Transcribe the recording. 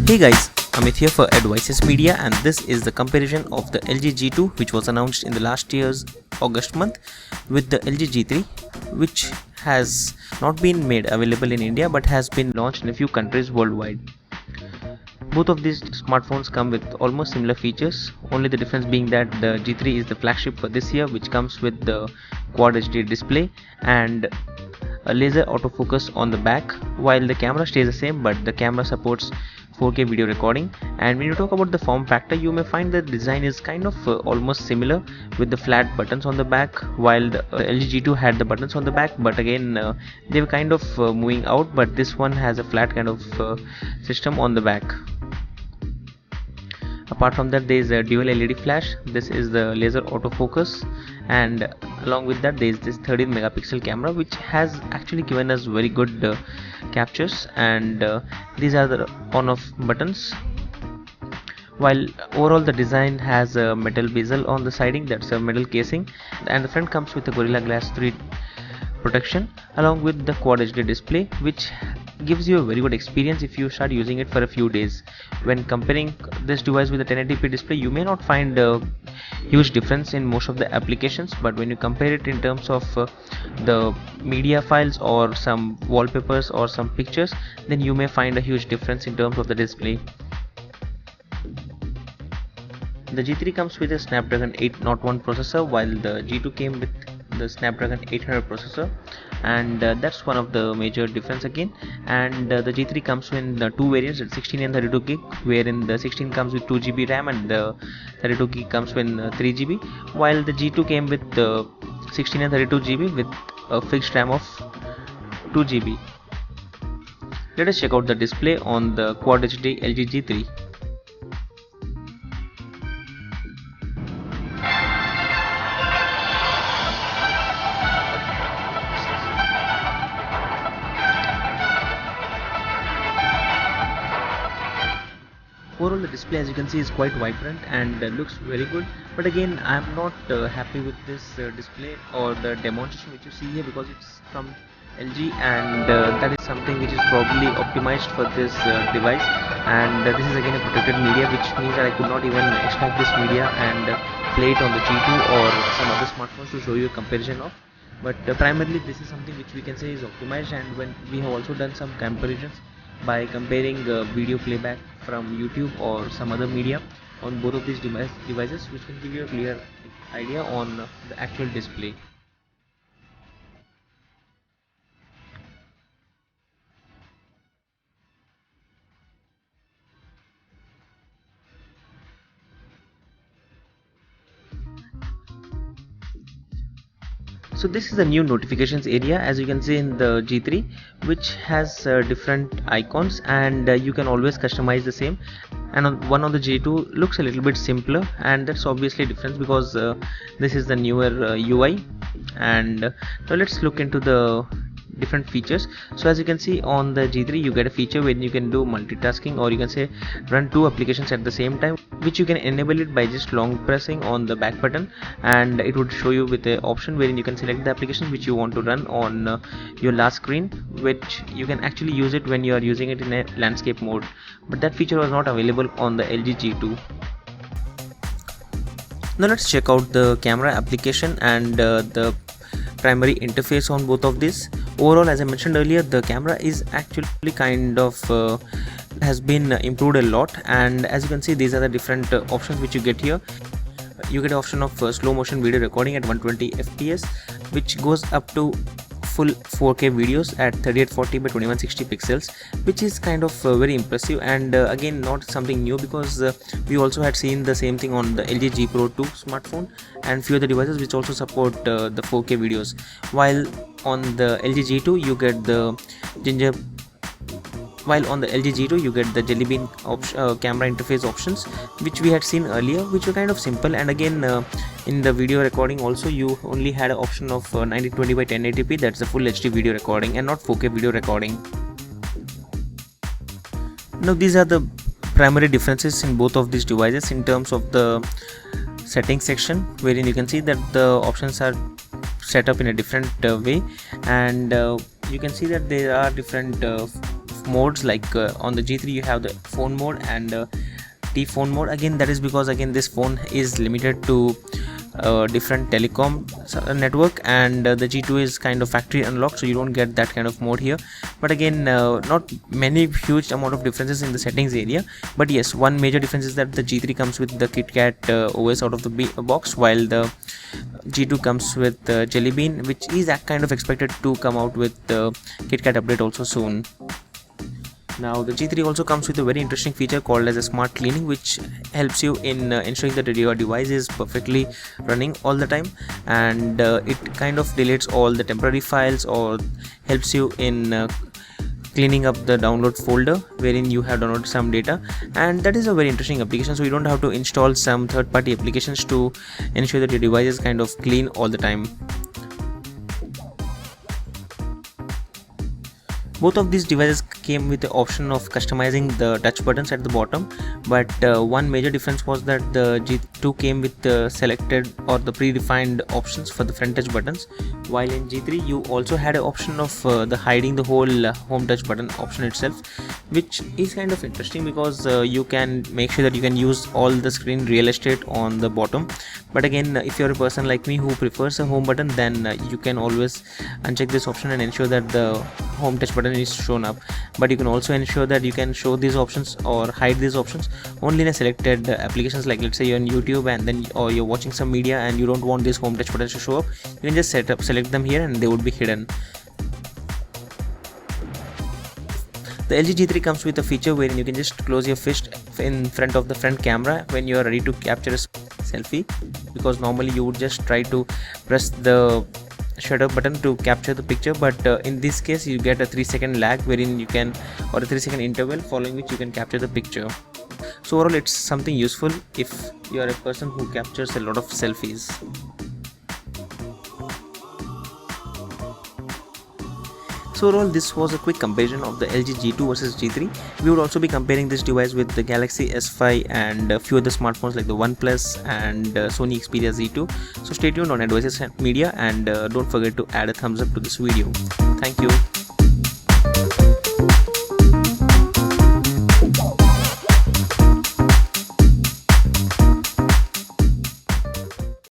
Hey guys, Amit here for Advices Media, and this is the comparison of the LG G2 which was announced in the last year's August month with the LG G3, which has not been made available in India but has been launched in a few countries worldwide. Both of these smartphones come with almost similar features, only the difference being that the G3 is the flagship for this year, which comes with the Quad HD display and a laser autofocus on the back, while the camera stays the same, but the camera supports 4K video recording. And when you talk about the form factor, you may find that the design is kind of almost similar with the flat buttons on the back, while the LG G2 had the buttons on the back, but again they were kind of moving out, but this one has a flat kind of system on the back. Apart from that, there is a dual LED flash. This is the laser autofocus, and along with that there is this 13 megapixel camera which has actually given us very good captures, and these are the on off buttons. While overall the design has a metal bezel on the siding, that's a metal casing, and the front comes with a Gorilla Glass 3 protection along with the Quad HD display, which gives you a very good experience if you start using it for a few days. When comparing this device with a 1080p display, you may not find a huge difference in most of the applications, but when you compare it in terms of the media files or some wallpapers or some pictures, then you may find a huge difference in terms of the display. The G3 comes with a Snapdragon 801 processor, while the G2 came with the Snapdragon 800 processor, and that's one of the major difference again. And the G3 comes in two variants, at 16 and 32 gig, wherein the 16 comes with 2 GB RAM and the 32 gig comes with 3 GB, while the G2 came with 16 and 32 GB with a fixed RAM of 2 GB. Let us check out the display on the Quad HD LG G3. Overall, the display, as you can see, is quite vibrant and looks very good, but again I am not happy with this display or the demonstration which you see here, because it's from LG, and that is something which is probably optimized for this device, and this is again a protected media, which means that I could not even extract this media and play it on the G2 or some other smartphones to show you a comparison of. But primarily this is something which we can say is optimized, and when we have also done some comparisons by comparing video playback from YouTube or some other media on both of these devices, which can give you a clear idea on the actual display. So this is the new notifications area, as you can see in the G3, which has different icons, and you can always customize the same. And one on the G2 looks a little bit simpler, and that's obviously different because this is the newer UI. And now let's look into the different features. So as you can see on the G3, you get a feature when you can do multitasking, or you can say run two applications at the same time, which you can enable it by just long pressing on the back button, and it would show you with the option wherein you can select the application which you want to run on your last screen, which you can actually use it when you are using it in a landscape mode, but that feature was not available on the LG G2. Now let's check out the camera application and the primary interface on both of these. Overall, as I mentioned earlier, the camera is actually kind of has been improved a lot, and as you can see, these are the different options which you get here. You get the option of slow motion video recording at 120 fps, which goes up to full 4K videos at 3840 by 2160 pixels, which is kind of very impressive, and again not something new, because we also had seen the same thing on the LG G Pro 2 smartphone and few other devices which also support the 4K videos, while on the LG G2 you get the Jelly Bean camera interface options, which we had seen earlier, which were kind of simple. And again in the video recording also, you only had an option of 1920 by 1080p, that's the full HD video recording and not 4K video recording. Now these are the primary differences in both of these devices in terms of the settings section, wherein you can see that the options are set up in a different way, and you can see that there are different of modes, like on the G3 you have the phone mode and T phone mode. Again, that is because again this phone is limited to different telecom network, and the G2 is kind of factory unlocked, so you don't get that kind of mode here. But again, not many huge amount of differences in the settings area, but yes, one major difference is that the G3 comes with the KitKat OS out of the box, while the G2 comes with Jelly Bean, which is kind of expected to come out with the KitKat update also soon. Now the G3 also comes with a very interesting feature called as a smart cleaning, which helps you in ensuring that your device is perfectly running all the time, and it kind of deletes all the temporary files or helps you in cleaning up the download folder wherein you have downloaded some data. And that is a very interesting application, so you don't have to install some third-party applications to ensure that your device is kind of clean all the time. Both of these devices came with the option of customizing the touch buttons at the bottom, but one major difference was that the G2 came with the selected or the predefined options for the front touch buttons, while in G3 you also had an option of the hiding the whole home touch button option itself, which is kind of interesting because you can make sure that you can use all the screen real estate on the bottom. But again, if you're a person like me who prefers a home button, then you can always uncheck this option and ensure that the home touch button is shown up. But you can also ensure that you can show these options or hide these options only in a selected applications, like let's say you're on YouTube and then or you're watching some media and you don't want these home touch buttons to show up. You can just select them here and they would be hidden. The LG G3 comes with a feature wherein you can just close your fist in front of the front camera when you are ready to capture a selfie, because normally you would just try to press the shutter button to capture the picture, but in this case you get a 3-second lag wherein you can, or a 3-second interval following which you can capture the picture. So overall it's something useful if you are a person who captures a lot of selfies. So overall, this was a quick comparison of the LG G2 versus G3. We would also be comparing this device with the Galaxy S5 and a few other smartphones like the OnePlus and Sony Xperia Z2. So stay tuned on Advices Media, and don't forget to add a thumbs up to this video. Thank you.